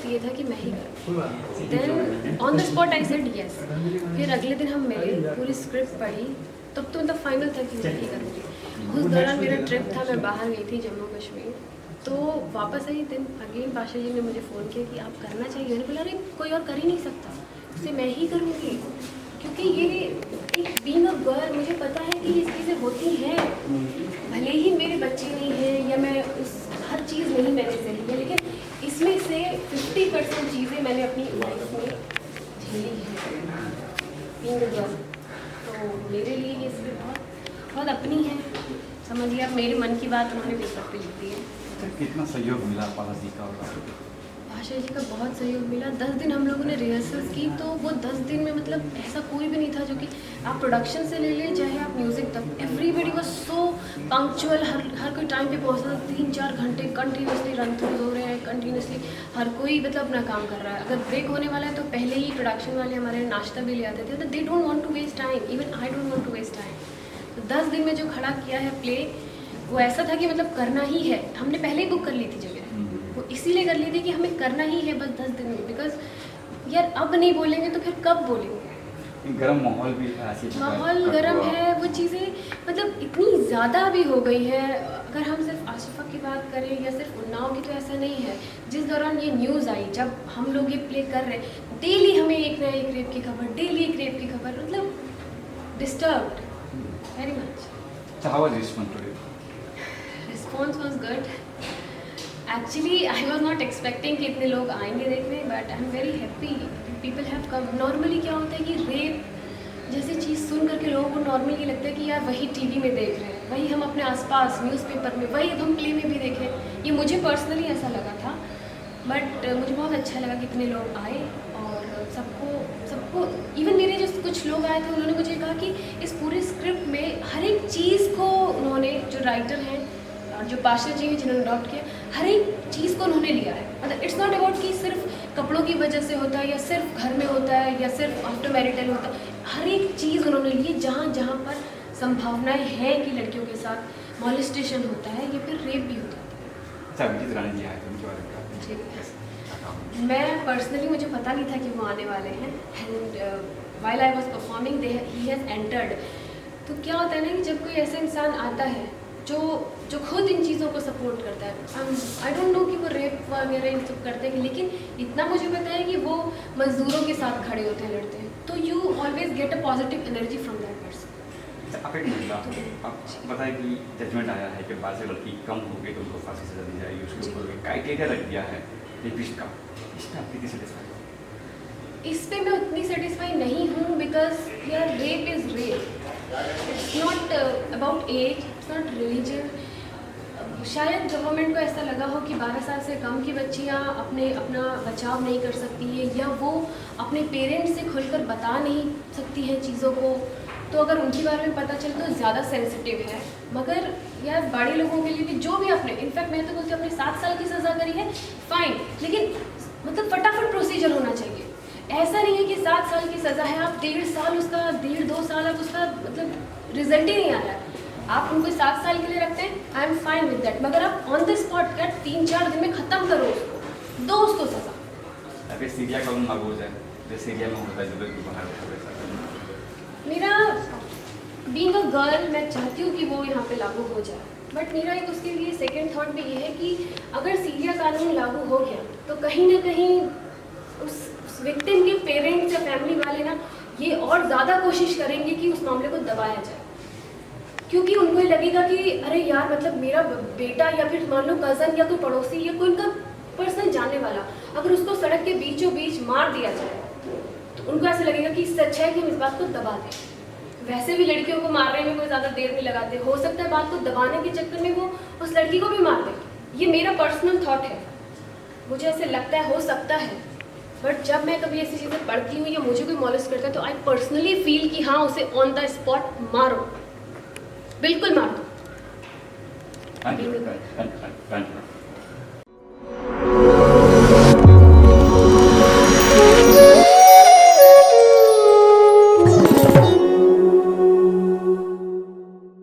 बस ये था कि मैं ही करूँ। Then on the spot I said yes. फिर अगले दिन हम मिले, पूरी स्क्रिप्ट पढ़ी, तब तो मतलब फाइनल था कि मैं ही करूँगी। उस दौरान मेरा ट्रिप था, मैं बाहर गई थी जम्मू कश्मीर, तो वापस आई दिन अगेन पाशा जी ने मुझे फ़ोन किया कि आप करना चाहिए। मैंने बोला अरे कोई और कर ही नहीं सकता, इसे मैं ही करूँगी, क्योंकि ये एक बीइंग अ गर्ल मुझे पता है कि ये चीज़ें होती हैं, भले ही मेरे बच्चे नहीं हैं या मैं उस हर चीज़ नहीं मैंने सही है, लेकिन इसमें से 50% चीज़ें मैंने अपनी लाइफ में झेली है बीइंग अ गर्ल। तो मेरे लिए ये इसमें बहुत अपनी है, समझिए आप, मेरे मन की बात उन्होंने पेपर पे लिख दी है। कितना सहयोग मिला पाशा जी का? पाशा जी का बहुत सहयोग मिला। 10 दिन हम लोगों ने रिहर्सल्स की, तो वो 10 दिन में मतलब ऐसा कोई भी नहीं था जो कि आप प्रोडक्शन से ले लें चाहे आप म्यूज़िक तक, एवरीबडी वाज सो पंक्चुअल। हर कोई टाइम पे पहुंचता, 3-4 घंटे कंटिन्यूसली रन थ्रूज हो रहे हैं, कंटिन्यूसली हर कोई मतलब अपना काम कर रहा है। अगर ब्रेक होने वाला है तो पहले ही प्रोडक्शन वाले हमारे नाश्ता भी ले आते थे, तो they don't want to waste time, even I don't want to waste time. तो 10 दिन में जो खड़ा किया है प्ले, वो ऐसा था कि मतलब करना ही है। हमने पहले ही बुक कर ली थी जगह, वो इसीलिए कर ली थी कि हमें करना ही है बस 10 दिन में, बिकॉज यार अब नहीं बोलेंगे तो फिर कब बोलेंगे। गर्म माहौल भी है, माहौल गर्म है, वो चीज़ें मतलब इतनी ज़्यादा भी हो गई है। अगर हम सिर्फ आशिफा की बात करें या सिर्फ उन्नाव की, तो ऐसा नहीं है। जिस दौरान ये न्यूज़ आई, जब हम लोग ये प्ले कर रहे, डेली हमें एक ना एक रेप की खबर, डेली एक रेप की खबर, मतलब disturbed very much. How was response today? Response was good. Actually I was not expecting कि इतने लोग आएंगे देखने, but I am very happy people have come. Normally क्या होता है कि रेप जैसी चीज़ सुन करके लोगों को नॉर्मली ये लगता है कि यार वही टीवी में देख रहे हैं, वही हम अपने आसपास न्यूज़पेपर में, वही हम प्ले में भी देखें। ये मुझे पर्सनली ऐसा लगा था, बट मुझे बहुत अच्छा लगा कि इतने लोग आए और सबको इवन मेरे जो कुछ लोग आए थे उन्होंने मुझे कहा कि इस पूरे स्क्रिप्ट में हर एक चीज़ को उन्होंने, जो राइटर हैं और जो पाशा जी हैं जिन्होंने अडॉप्ट किया, हर एक चीज़ को उन्होंने लिया है। मतलब इट्स नॉट अबाउट कि सिर्फ कपड़ों की वजह से होता है या सिर्फ घर में होता है या सिर्फ आफ्टर मैरिटल होता है, हर एक चीज़ उन्होंने ली है। जहाँ जहाँ पर संभावनाएं हैं कि लड़कियों के साथ मॉलेस्टेशन होता है या फिर रेप भी होता है। अच्छा, अभिजीत राणे जी आए थे, उनके बारे में क्या? मैं पर्सनली, मुझे पता नहीं था कि वो आने वाले हैं, and while I was performing he has entered. तो क्या होता है ना कि जब कोई ऐसा इंसान आता है जो खुद इन चीज़ों को सपोर्ट करता है, आई डोंट नो कि वो रेप वगैरह इन सब करते हैं, लेकिन इतना मुझे पता है कि वो मजदूरों के साथ खड़े होते हैं, लड़ते हैं, तो you always get a positive energy from that person. आप एक महिला, आप बताएं कि जजमेंट आया है कि बाद से लड़की कम हो गई तो उनको फांसी सजा दी जाएगी, उसके ऊपर क्राइटेरिया रख दिया है रेपिस्ट का, इसमें आप कितनी सेटिस्फाइड? इस पे मैं उतनी सेटिस्फाई नहीं हूँ, बिकॉज यार rape is rape, it's not about age, it's not religion. शायद गवर्नमेंट को ऐसा लगा हो कि 12 साल से कम की बच्चियाँ अपना बचाव नहीं कर सकती है, या वो अपने पेरेंट्स से खुलकर बता नहीं सकती हैं चीज़ों को, तो अगर उनके बारे में पता चले तो ज़्यादा सेंसिटिव है। मगर यार बड़े लोगों के लिए भी, जो भी अपने, इनफैक्ट मैं तो बोलती हूँ अपने 7 साल की सज़ा करी है फाइन, लेकिन मतलब फटाफट प्रोसीजर होना चाहिए। ऐसा नहीं है कि 7 साल की सज़ा है, आप 1.5 साल उसका 1.5-2 साल अब उसका मतलब रिजल्ट ही नहीं आ रहा है, आप उनको 7 साल के लिए रखते हैं, I am fine with that. मगर आप ऑन द स्पॉट कर 3-4 दिन में ख़त्म करो उसको, दो उसको सज़ा। अभी सीरिया कानून लागू हो जाए, जो सीरिया में होता है, जो कि बाहर मेरा बीइंग अ गर्ल, मैं चाहती हूँ कि वो यहाँ पे लागू हो जाए, बट मेरा एक उसके लिए सेकेंड थॉट भी ये है कि अगर सीरिया कानून लागू हो गया तो कहीं ना कहीं उस विक्टिम के पेरेंट्स या फैमिली वाले ना ये और ज़्यादा कोशिश करेंगे कि उस मामले को दबाया जाए, क्योंकि उनको ये लगेगा कि अरे यार मतलब मेरा बेटा या फिर मान लो कज़न या कोई पड़ोसी या कोई उनका पर्सनल जानने वाला, अगर उसको सड़क के बीचों बीच मार दिया जाए तो उनको ऐसा लगेगा कि इससे अच्छा है कि हम इस बात को दबा दें। वैसे भी लड़कियों को मारने में कोई ज़्यादा देर नहीं लगाते, हो सकता है बात को दबाने के चक्कर में वो उस लड़की को भी मार दे। ये मेरा पर्सनल थॉट है, मुझे ऐसे लगता है, हो सकता है, बट जब मैं कभी ऐसी चीज़ें पढ़ती हूँ या मुझे कोई मॉलेस्ट करता है तो आई पर्सनली फील कि हाँ उसे ऑन द स्पॉट मारो, बिल्कुल मार दो। Thank you.